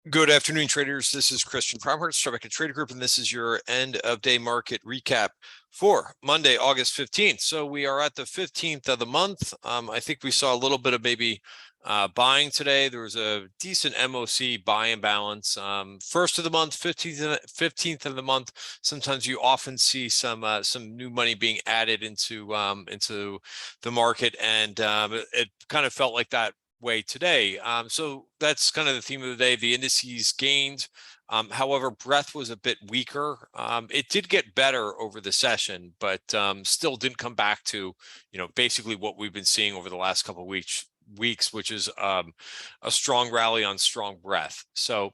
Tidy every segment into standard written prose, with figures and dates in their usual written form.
Good afternoon, traders. This is Christian from Semiconductor Trader Group, and this is your end of day market recap for Monday, August 15th. So we are at the 15th of the month. I think we saw a little bit of maybe buying today. There was a decent MOC buy and balance. First of the month, 15th of the month. Sometimes you often see some new money being added into the market, and it kind of felt like that way today. So that's kind of the theme of the day. The indices gained. However, breadth was a bit weaker. It did get better over the session, but still didn't come back to, basically what we've been seeing over the last couple of weeks, which is a strong rally on strong breadth. So,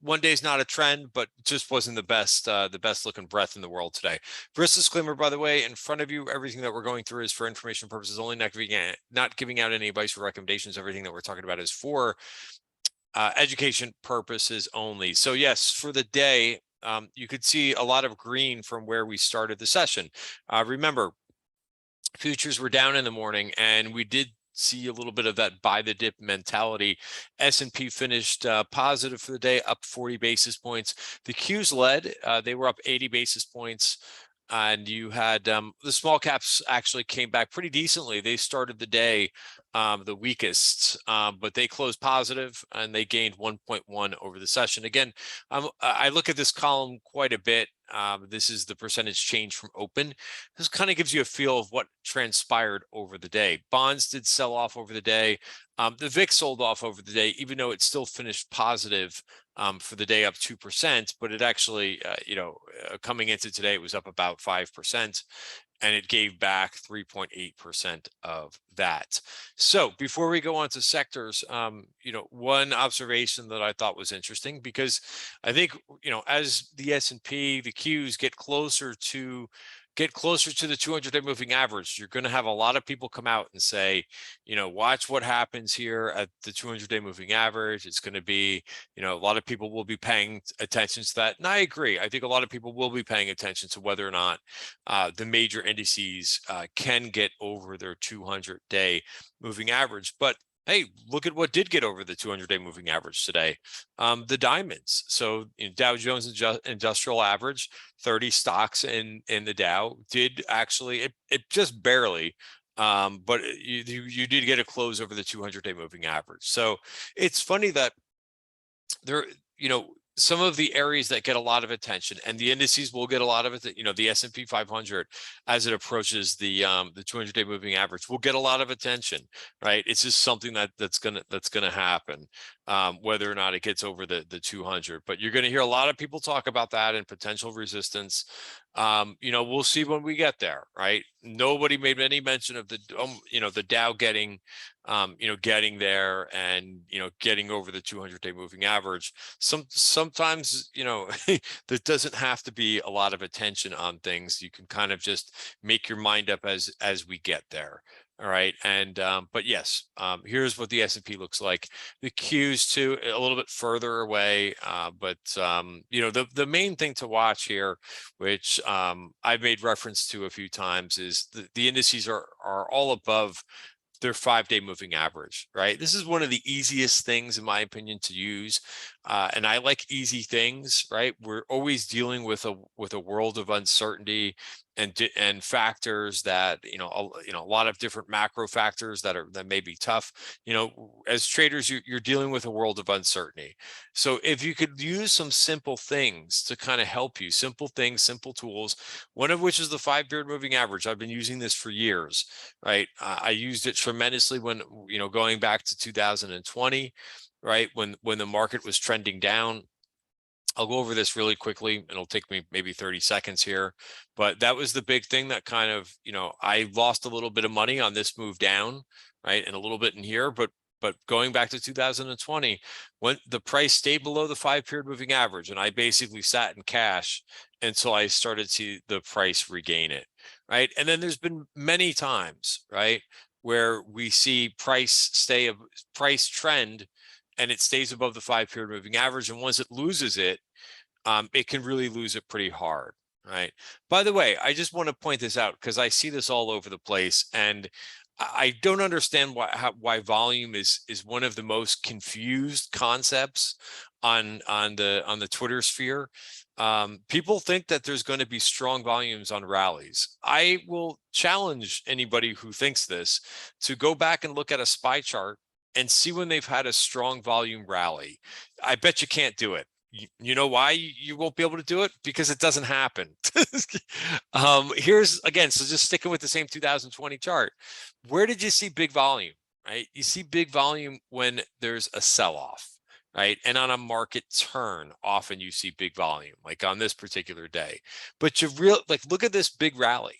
one day is not a trend, but just wasn't the best looking breadth in the world today. First disclaimer, by the way, in front of you, everything that we're going through is for information purposes only, not giving out any advice or recommendations. Everything that we're talking about is for education purposes only. So yes, for the day, you could see a lot of green from where we started the session. Remember, futures were down in the morning, and we did see a little bit of that buy the dip mentality. S&P finished positive for the day, up 40 basis points. The Qs led. They were up 80 basis points. And you had the small caps actually came back pretty decently. They started the day the weakest, but they closed positive and they gained 1.1 over the session. Again, I look at this column quite a bit. This is the percentage change from open. This kind of gives you a feel of what transpired over the day. Bonds did sell off over the day. The VIX sold off over the day, even though it still finished positive for the day, up 2%, but it actually, coming into today, it was up about 5%, and it gave back 3.8% of that. So before we go on to sectors, one observation that I thought was interesting, because I think, as the S&P, the Qs get closer to the 200-day moving average, you're going to have a lot of people come out and say, watch what happens here at the 200-day moving average. It's going to be, a lot of people will be paying attention to that. And I agree. I think a lot of people will be paying attention to whether or not the major indices can get over their 200-day moving average. But hey, look at what did get over the 200-day moving average today. The diamonds. So Dow Jones Industrial Average, 30 stocks in the Dow did actually, it just barely, but you did get a close over the 200-day moving average. So it's funny that there, some of the areas that get a lot of attention, and the indices will get a lot of it. The S&P 500, as it approaches the 200-day moving average, will get a lot of attention, right? It's just something that's gonna happen, whether or not it gets over the 200. But you're gonna hear a lot of people talk about that and potential resistance. We'll see when we get there, right? Nobody made any mention of the Dow getting getting there and getting over the 200-day moving average. Sometimes there doesn't have to be a lot of attention on things. You can kind of just make your mind up as we get there. All right, and but yes, here's what the S&P looks like. The Qs too, a little bit further away, but the main thing to watch here, which I've made reference to a few times, is the indices are all above their 5-day moving average, right? This is one of the easiest things, in my opinion, to use, and I like easy things, right? We're always dealing with a world of uncertainty and factors that a lot of different macro factors that may be tough. As traders, you're dealing with a world of uncertainty. So if you could use some simple things to kind of help you, simple things, simple tools, one of which is the 5-period moving average. I've been using this for years, right? I used it tremendously when going back to 2020, right, when the market was trending down. I'll go over this really quickly. It'll take me maybe 30 seconds here, but that was the big thing that kind of, I lost a little bit of money on this move down, right, and a little bit in here, but going back to 2020, when the price stayed below the 5-period moving average, and I basically sat in cash until I started to see the price regain it, right? And then there's been many times, right, where we see price trend and it stays above the 5-period moving average, and once it loses it, it can really lose it pretty hard, right? By the way, I just want to point this out because I see this all over the place, and I don't understand why volume is one of the most confused concepts on the Twitter sphere. People think that there's going to be strong volumes on rallies. I will challenge anybody who thinks this to go back and look at a SPY chart and see when they've had a strong volume rally. I bet you can't do it. You know why you won't be able to do it? Because it doesn't happen. Here's again, so just sticking with the same 2020 chart. Where did you see big volume? Right? You see big volume when there's a sell-off, right? And on a market turn, often you see big volume, like on this particular day. But you look at this big rally.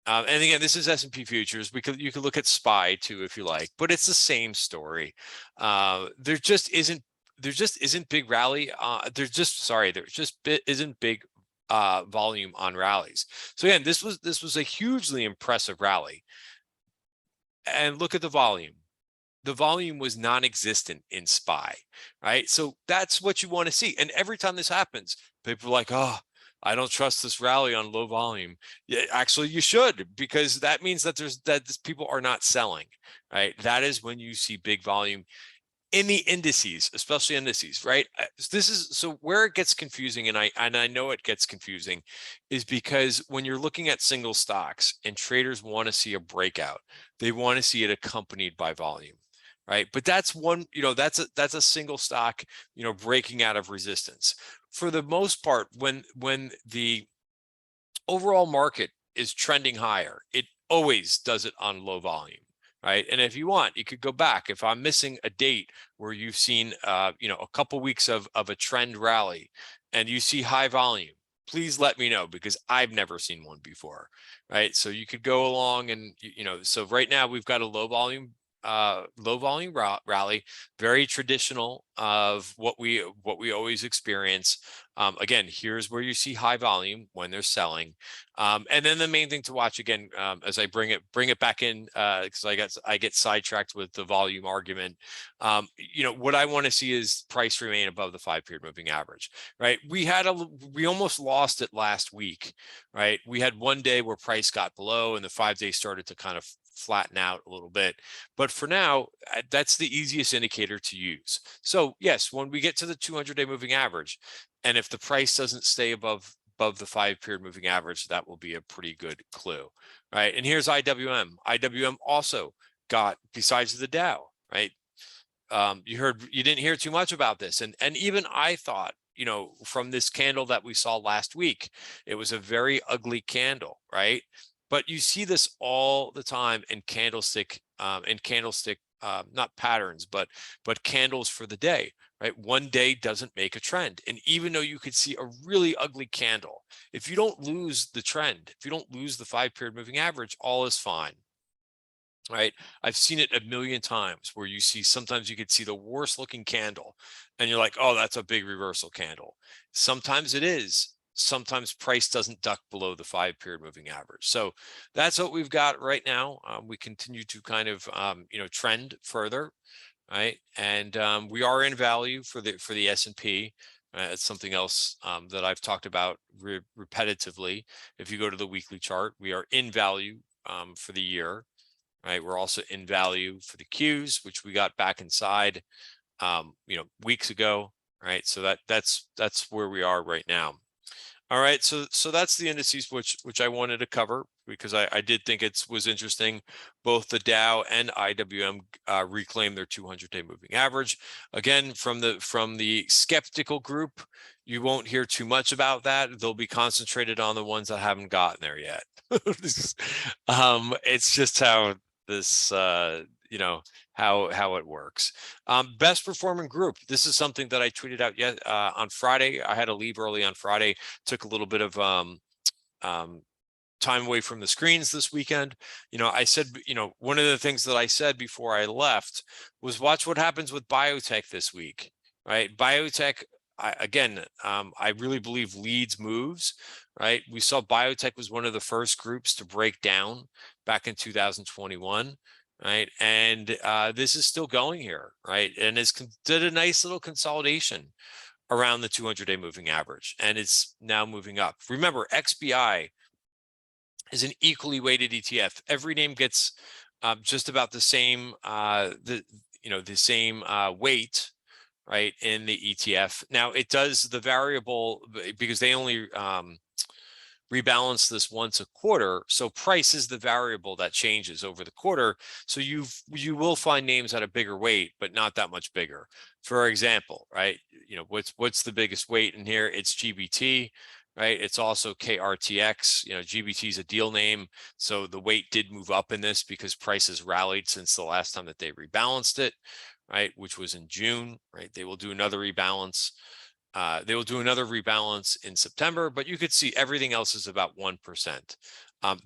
And again, this is S&P futures. You could look at SPY too if you like, but it's the same story. There just isn't big rally. There just isn't big volume on rallies. So again, this was a hugely impressive rally. And look at the volume. The volume was non-existent in SPY, right? So that's what you want to see. And every time this happens, people are like, oh, I don't trust this rally on low volume. Yeah, actually, you should, because that means that people are not selling, right? That is when you see big volume in the indices, especially indices, right? So where it gets confusing, and I know it gets confusing, is because when you're looking at single stocks and traders want to see a breakout, they want to see it accompanied by volume, right? But that's one, that's a single stock, breaking out of resistance. For the most part, when the overall market is trending higher, it always does it on low volume. Right. And if you want, you could go back. If I'm missing a date where you've seen, a couple weeks of a trend rally and you see high volume, please let me know, because I've never seen one before. Right. So you could go along and, so right now we've got a low volume rally, very traditional of what we always experience. Again, here's where you see high volume when they're selling. And then the main thing to watch again, as I bring it back in, because I get sidetracked with the volume argument. What I want to see is price remain above the 5-period moving average, right? We almost lost it last week, right? We had one day where price got below and the 5-day started to kind of flatten out a little bit. But for now, that's the easiest indicator to use. So yes, when we get to the 200-day moving average, and if the price doesn't stay above the 5-period moving average, that will be a pretty good clue, right? And here's IWM. IWM also got, besides the Dow, right? You didn't hear too much about this, and even I thought, from this candle that we saw last week, it was a very ugly candle, right? But you see this all the time in candlestick, not patterns, but candles for the day, right? One day doesn't make a trend. And even though you could see a really ugly candle, if you don't lose the trend, if you don't lose the 5-period moving average, all is fine. Right? I've seen it a million times where sometimes you could see the worst looking candle and you're like, oh, that's a big reversal candle. Sometimes it is. Sometimes price doesn't duck below the 5-period moving average. So that's what we've got right now. We continue to kind of, trend further, right? And we are in value for the S&P. It's something else that I've talked about repetitively. If you go to the weekly chart, we are in value for the year. Right, we're also in value for the Qs, which we got back inside, weeks ago. Right, so that's where we are right now. All right, so that's the indices which I wanted to cover, because I did think it was interesting. Both the Dow and IWM reclaim their 200-day moving average. Again, from the skeptical group, you won't hear too much about that. They'll be concentrated on the ones that haven't gotten there yet. It's just how this how it works. Best performing group. This is something that I tweeted out on Friday. I had to leave early on Friday, took a little bit of time away from the screens this weekend. I said, one of the things that I said before I left was watch what happens with biotech this week, right? Biotech, I really believe leads moves, right? We saw biotech was one of the first groups to break down back in 2021, right? And this is still going here, right? And it's did a nice little consolidation around the 200-day moving average, and it's now moving up. Remember, XBI is an equally weighted ETF. Every name gets just about the same, the same weight, right, in the ETF. Now it does the variable because they only rebalance this once a quarter. So price is the variable that changes over the quarter. So you will find names at a bigger weight, but not that much bigger. For example, right, what's the biggest weight in here? It's GBT. Right. It's also KRTX. GBT is a deal name. So the weight did move up in this because prices rallied since the last time that they rebalanced it, right, which was in June. Right. They will do another rebalance. They will do another rebalance in September, but you could see everything else is about 1%.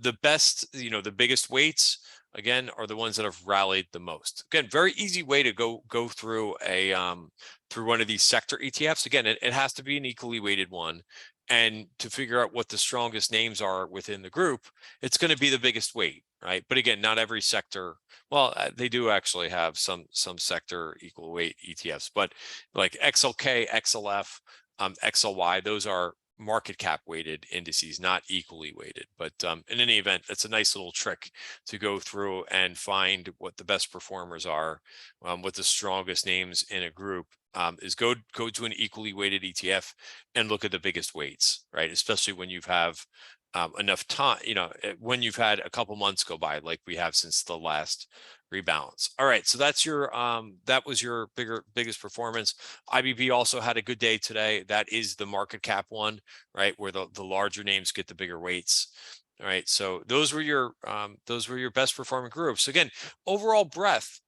The best, the biggest weights, again, are the ones that have rallied the most. Again, very easy way to go through through one of these sector ETFs. Again, it has to be an equally weighted one. And to figure out what the strongest names are within the group, it's going to be the biggest weight, right? But again, not every sector. Well, they do actually have some sector equal weight ETFs, but like XLK, XLF, XLY, those are market cap weighted indices, not equally weighted. But in any event, that's a nice little trick to go through and find what the best performers are, what the strongest names in a group. Is go to an equally weighted ETF and look at the biggest weights, right? Especially when you've have enough time, when you've had a couple months go by, like we have since the last rebalance. All right, so that's your that was your biggest performance. IBB also had a good day today. That is the market cap one, right, where the larger names get the bigger weights. All right, so those were your best performing groups. Again, overall breadth,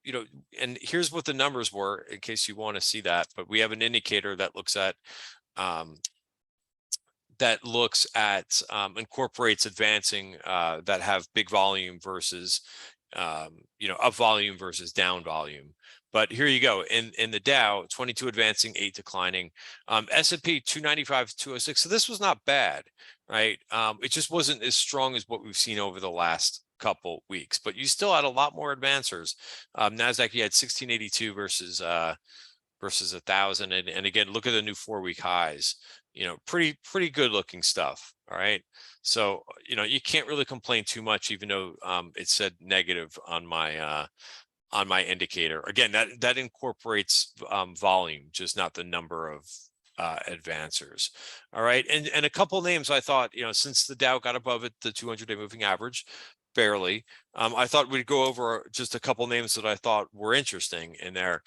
and here's what the numbers were in case you want to see that. But we have an indicator that looks at incorporates advancing that have big volume versus up volume versus down volume. But here you go. In the Dow, 22 advancing, 8 declining. S&P 295, 206. So this was not bad, right? It just wasn't as strong as what we've seen over the last couple weeks. But you still had a lot more advancers. Nasdaq, you had 1682 versus 1,000. And again, look at the new 4-week highs. Pretty good looking stuff. All right. So, you can't really complain too much, even though it said negative on my indicator. Again, that incorporates volume, just not the number of advancers. All right. And a couple names I thought, since the Dow got above it, the 200-day moving average, barely. I thought we'd go over just a couple names that I thought were interesting in there.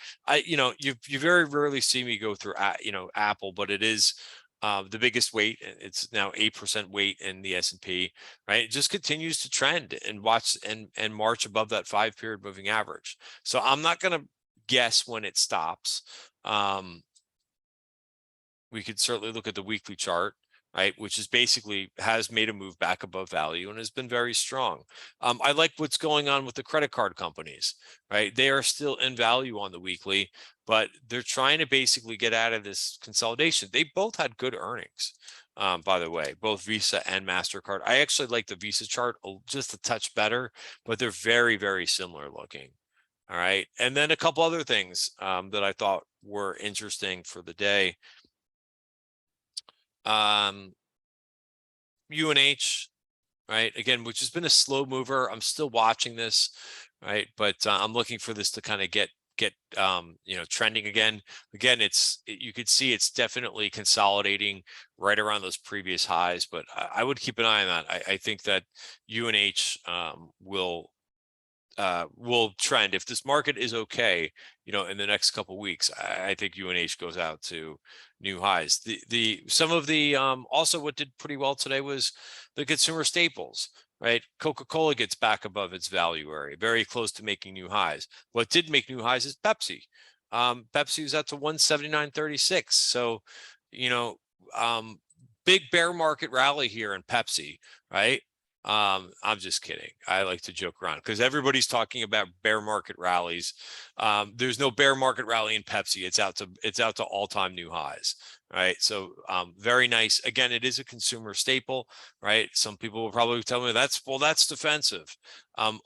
You very rarely see me go through, Apple, but it is the biggest weight. It's now 8% weight in the S&P, right? It just continues to trend and and march above that 5-period moving average. So I'm not going to guess when it stops. We could certainly look at the weekly chart, right, which is basically has made a move back above value and has been very strong. I like what's going on with the credit card companies, right? They are still in value on the weekly, but they're trying to basically get out of this consolidation. They both had good earnings, by the way, both Visa and MasterCard. I actually like the Visa chart just a touch better, but they're very, very similar looking. All right. And then a couple other things that I thought were interesting for the day. UNH, right, again, which has been a slow mover. I'm still watching this, right, but I'm looking for this to kind of get trending again. You could see it's definitely consolidating right around those previous highs, but I would keep an eye on that. I think that UNH will trend if this market is okay, in the next couple of weeks. I think UNH goes out to new highs. Some of the also what did pretty well today was the consumer staples, right? Coca-Cola gets back above its value area, very close to making new highs. What did make new highs is Pepsi. Pepsi was out to 179.36. So, big bear market rally here in Pepsi, right? I'm just kidding. I like to joke around because everybody's talking about bear market rallies. There's no bear market rally in Pepsi. It's out to all-time new highs, right? So very nice. Again, it is a consumer staple, right? Some people will probably tell me that's defensive.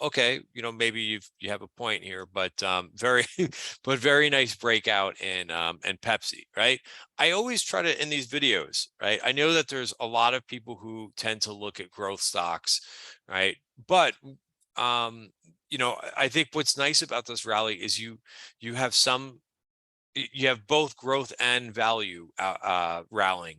Okay, maybe you have a point here, but very nice breakout in Pepsi, right? I always try to, in these videos, right? I know that there's a lot of people who tend to look at growth stocks, right? But I think what's nice about this rally is you have some you have both growth and value rallying.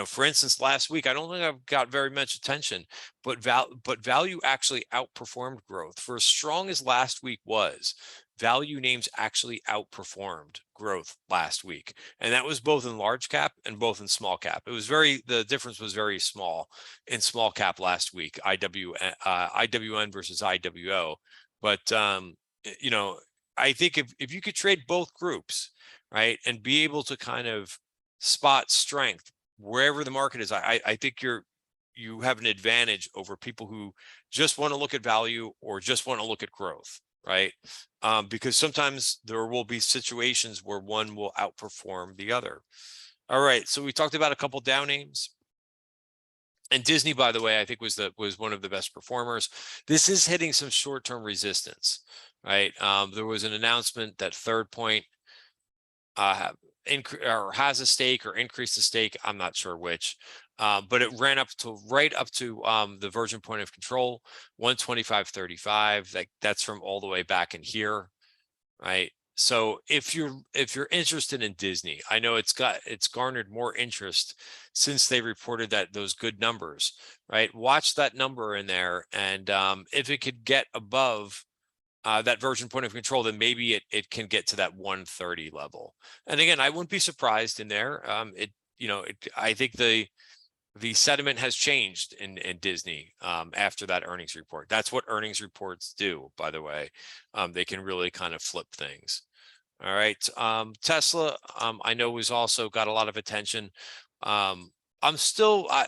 For instance, last week, I don't think I've got very much attention, but value actually outperformed growth. For as strong as last week was, value names actually outperformed growth last week. And that was both in large cap and both in small cap. The difference was very small in small cap last week, IWN versus IWO. But, I think if you could trade both groups, right, and be able to kind of spot strength wherever the market is, I think you have an advantage over people who just want to look at value or just want to look at growth, right? Because sometimes there will be situations where one will outperform the other. All right, so we talked about a couple down names. And Disney, by the way, I think was one of the best performers. This is hitting some short-term resistance, right? There was an announcement that Third Point has a stake or increased the stake. I'm not sure which, but it ran right up to the Virgin point of control, 125.35. That's from all the way back in here, right? So if you're interested in Disney, I know it's garnered more interest since they reported those good numbers, right? Watch that number in there, and if it could get above that Virgin point of control, then maybe it can get to that 130 level. And again, I wouldn't be surprised in there. I think the sentiment has changed in Disney after that earnings report. That's what earnings reports do, by the way. They can really kind of flip things. All right. Tesla, I know was also got a lot of attention. I'm still, I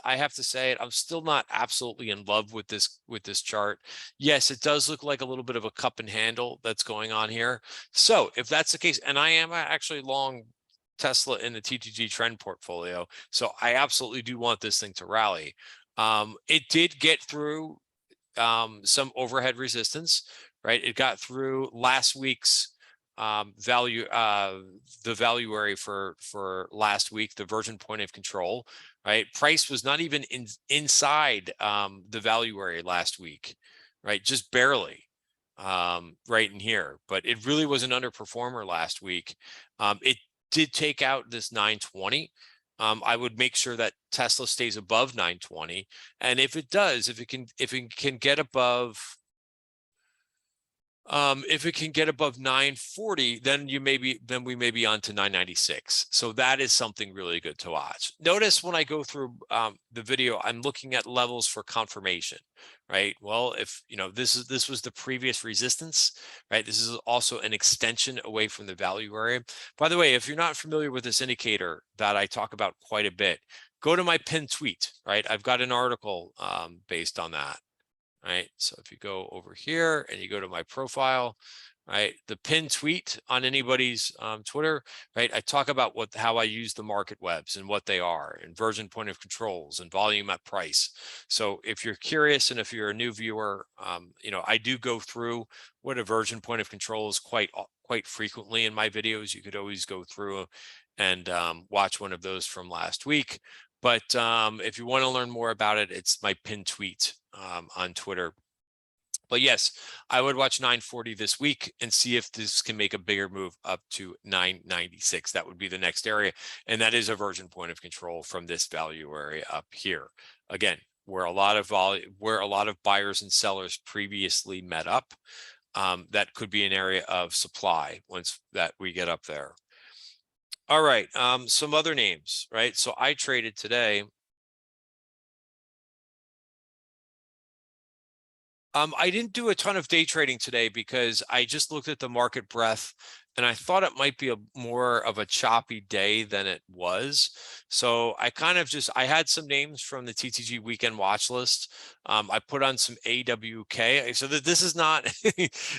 have to say it. I'm still not absolutely in love with this chart. Yes, it does look like a little bit of a cup and handle that's going on here. So if that's the case, and I am actually long Tesla in the TTG trend portfolio, so I absolutely do want this thing to rally. It did get through some overhead resistance, right? It got through last week's value, the value area for last week, the Virgin point of control, right? Price was not even inside the value area last week, right? Just barely right in here, but it really was an underperformer last week. It did take out this 920. I would make sure that Tesla stays above 920, and if it does, if it can get above, if it can get above 940, then we may be on to 996. So that is something really good to watch. Notice when I go through the video, I'm looking at levels for confirmation, right? Well, if this was the previous resistance, right? This is also an extension away from the value area. By the way, if you're not familiar with this indicator that I talk about quite a bit, go to my pinned tweet, right? I've got an article based on that. Right, so if you go over here and you go to my profile, right, the pinned tweet on anybody's Twitter, right, I talk about how I use the market webs and what they are, and Virgin point of controls and volume at price. So if you're curious, and if you're a new viewer, I do go through what a Virgin point of control is quite frequently in my videos. You could always go through and watch one of those from last week. But if you want to learn more about it, it's my pinned tweet on Twitter. But yes, I would watch 940 this week and see if this can make a bigger move up to 996. That would be the next area. And that is a Virgin point of control from this value area up here. Again, where a lot of buyers and sellers previously met up. That could be an area of supply once that we get up there. All right, some other names, right? So I traded today. I didn't do a ton of day trading today because I just looked at the market breadth and I thought it might be more of a choppy day than it was. So I I had some names from the TTG weekend watch list. I put on some AWK so that this is not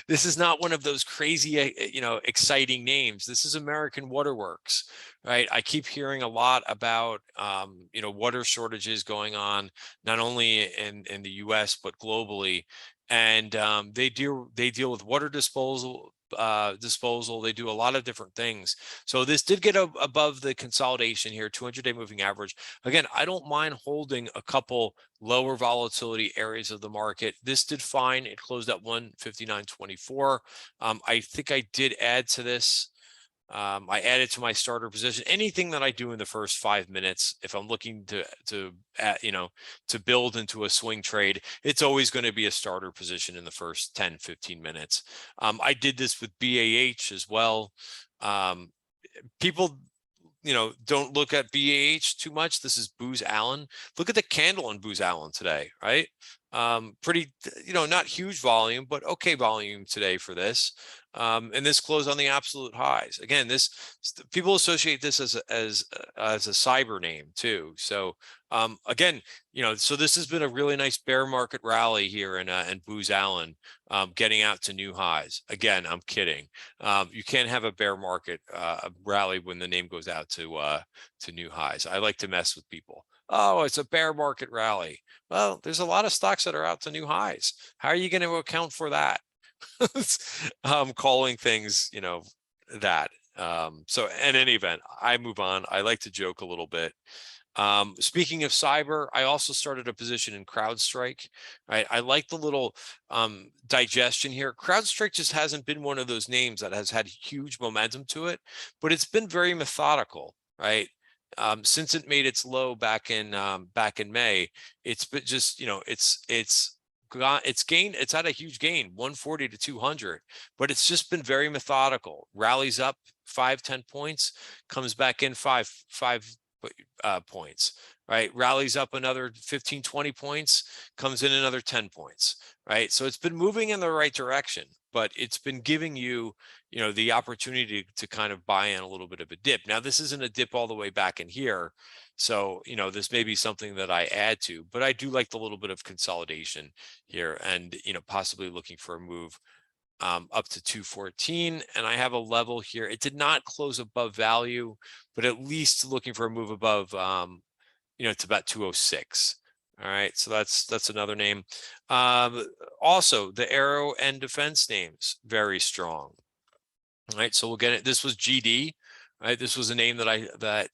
this is not one of those crazy, exciting names. This is American Waterworks, right? I keep hearing a lot about, water shortages going on, not only in the US, but globally. And they deal with water disposal. They do a lot of different things. So this did get above the consolidation here, 200-day moving average. Again, I don't mind holding a couple lower volatility areas of the market. This did fine. It closed at 159.24. I think I did add to this. I added to my starter position. Anything that I do in the first 5 minutes, if I'm looking to build into a swing trade, it's always going to be a starter position in the first 10-15 minutes. I did this with BAH as well. People don't look at BAH too much. This is Booz Allen. Look at the candle on Booz Allen today, right? Pretty, not huge volume, but okay volume today for this. And this closed on the absolute highs. Again, people associate this as a cyber name too. So again, so this has been a really nice bear market rally here in Booz Allen, getting out to new highs. Again, I'm kidding. You can't have a bear market rally when the name goes out to new highs. I like to mess with people. Oh, it's a bear market rally. Well, there's a lot of stocks that are out to new highs. How are you going to account for that? Calling things, that. So in any event, I move on. I like to joke a little bit. Speaking of cyber, I also started a position in CrowdStrike. Right, I like the little digestion here. CrowdStrike just hasn't been one of those names that has had huge momentum to it, but it's been very methodical, right? Since it made its low back in May, it's been just it's gained. It's had a huge gain, 140 to 200, but it's just been very methodical. Rallies up 5-10 points, comes back in five points, right? Rallies up another 15-20 points, comes in another 10 points, right? So it's been moving in the right direction, but it's been giving you, the opportunity to kind of buy in a little bit of a dip. Now, this isn't a dip all the way back in here. So, this may be something that I add to, but I do like the little bit of consolidation here and, possibly looking for a move up to 214. And I have a level here. It did not close above value, but at least looking for a move above, to about 206. All right, so that's another name. Also, the aero and defense names, very strong. All right, so we'll get it. This was GD, right? This was a name that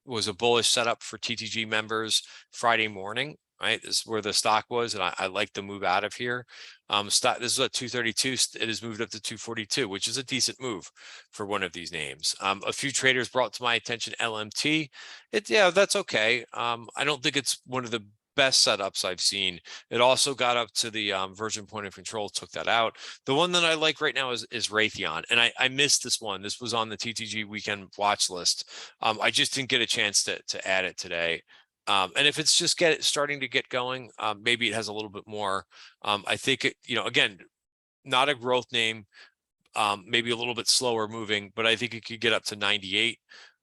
was a bullish setup for TTG members Friday morning, right? This is where the stock was, and I like the move out of here. This is at 232. It has moved up to 242, which is a decent move for one of these names. A few traders brought to my attention LMT. That's okay. I don't think it's one of the best setups I've seen. It also got up to the version point of control, took that out. The one that I like right now is Raytheon, and I missed this one. This was on the TTG weekend watch list. I just didn't get a chance to add it today. And if it's just starting to get going, maybe it has a little bit more. I think it, again, not a growth name, maybe a little bit slower moving, but I think it could get up to 98.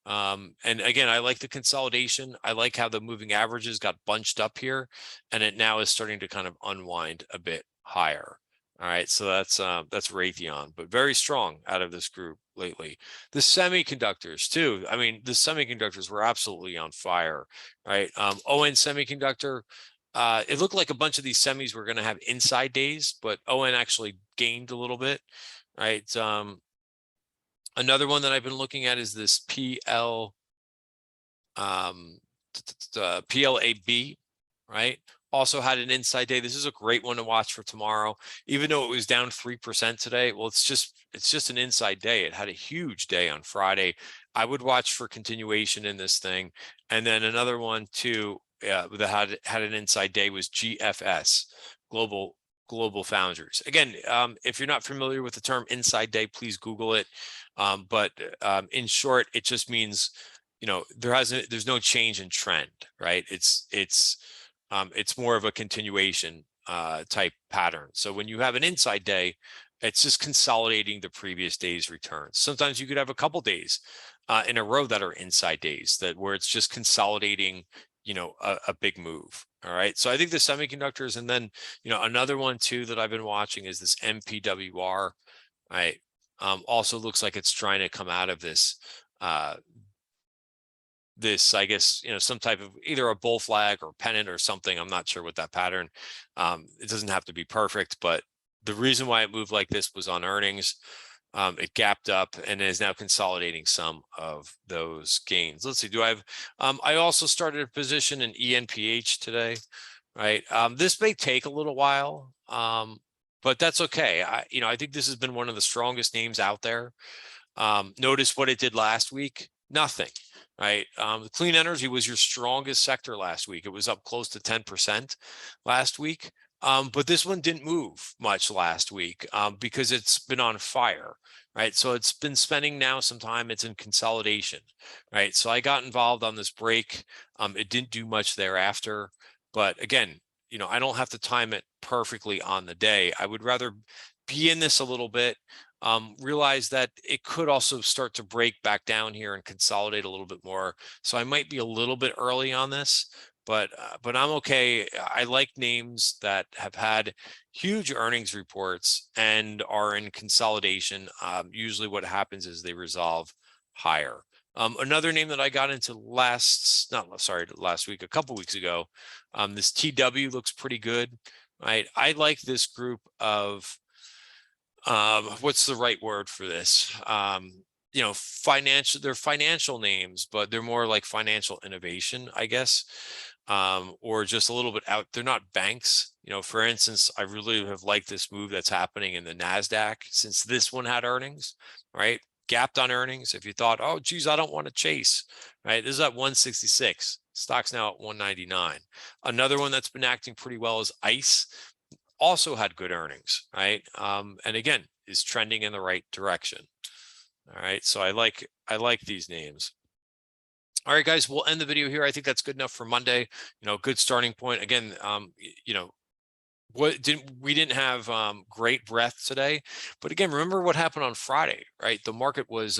And again, I like the consolidation. I like how the moving averages got bunched up here, and it now is starting to kind of unwind a bit higher. All right, so that's Raytheon, but very strong out of this group lately. The semiconductors too. I mean, the semiconductors were absolutely on fire, right? ON Semiconductor. It looked like a bunch of these semis were going to have inside days, but ON actually gained a little bit, right? Another one that I've been looking at is this PLAB, right? Also had an inside day. This is a great one to watch for tomorrow, even though it was down 3% today. Well, it's just an inside day. It had a huge day on Friday. I would watch for continuation in this thing. And then another one too, that had an inside day was GFS, Global Foundries. Again, if you're not familiar with the term inside day, please Google it. But in short, it just means, there's no change in trend, right? It's more of a continuation type pattern. So when you have an inside day, it's just consolidating the previous day's returns. Sometimes you could have a couple days in a row that are inside days where it's just consolidating, a big move. All right. So I think the semiconductors, and then, another one too that I've been watching is this MPWR, right? Also looks like it's trying to come out of this, I guess, some type of either a bull flag or pennant or something. I'm not sure what that pattern. It doesn't have to be perfect, but the reason why it moved like this was on earnings. It gapped up and is now consolidating some of those gains. Let's see. Do I have? I also started a position in ENPH today, right? This may take a little while, but that's okay. I think this has been one of the strongest names out there. Notice what it did last week. Nothing. Right. Clean energy was your strongest sector last week. It was up close to 10% last week. But this one didn't move much last week because it's been on fire, right? So it's been spending now some time. It's in consolidation, right? So I got involved on this break. It didn't do much thereafter. But again, I don't have to time it perfectly on the day. I would rather be in this a little bit, realize that it could also start to break back down here and consolidate a little bit more. So I might be a little bit early on this, but I'm okay. I like names that have had huge earnings reports and are in consolidation. Usually what happens is they resolve higher. Another name that I got into last week, a couple weeks ago, this TW looks pretty good, right? I like this group of, what's the right word for this? They're financial names, but they're more like financial innovation, I guess, or just a little bit out. They're not banks. For instance, I really have liked this move that's happening in the NASDAQ since this one had earnings, right? Gapped on earnings. If you thought, oh, geez, I don't want to chase, right? This is at 166. Stock's now at 199. Another one that's been acting pretty well is ICE. Also had good earnings, right? And again, is trending in the right direction. All right, so I like these names. All right, guys, we'll end the video here. I think that's good enough for Monday. Good starting point. Again, we didn't have great breadth today, but again, remember what happened on Friday, right? The market was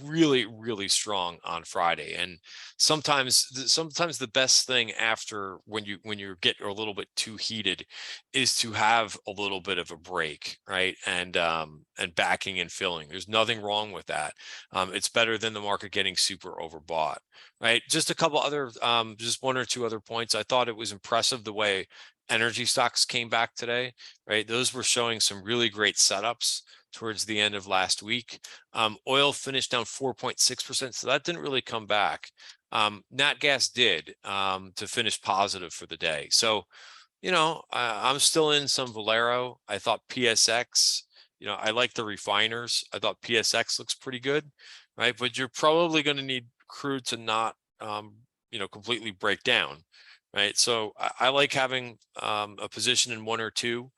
really, really strong on Friday, and sometimes the best thing after when you get a little bit too heated is to have a little bit of a break, right? And backing and filling. There's nothing wrong with that. It's better than the market getting super overbought, right? Just a couple other just one or two other points. I thought it was impressive the way energy stocks came back today, right? Those were showing some really great setups towards the end of last week. Oil finished down 4.6%, so that didn't really come back. Nat gas did to finish positive for the day. So, I'm still in some Valero. I thought PSX, I like the refiners. I thought PSX looks pretty good, right? But you're probably going to need crude to not, completely break down. Right. So I like having a position in one or two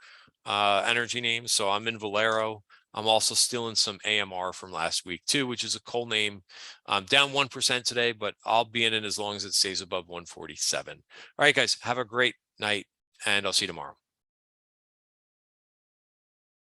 energy names. So I'm in Valero. I'm also still in some AMR from last week too, which is a coal name. Down 1% today, but I'll be in it as long as it stays above 147. All right, guys, have a great night, and I'll see you tomorrow.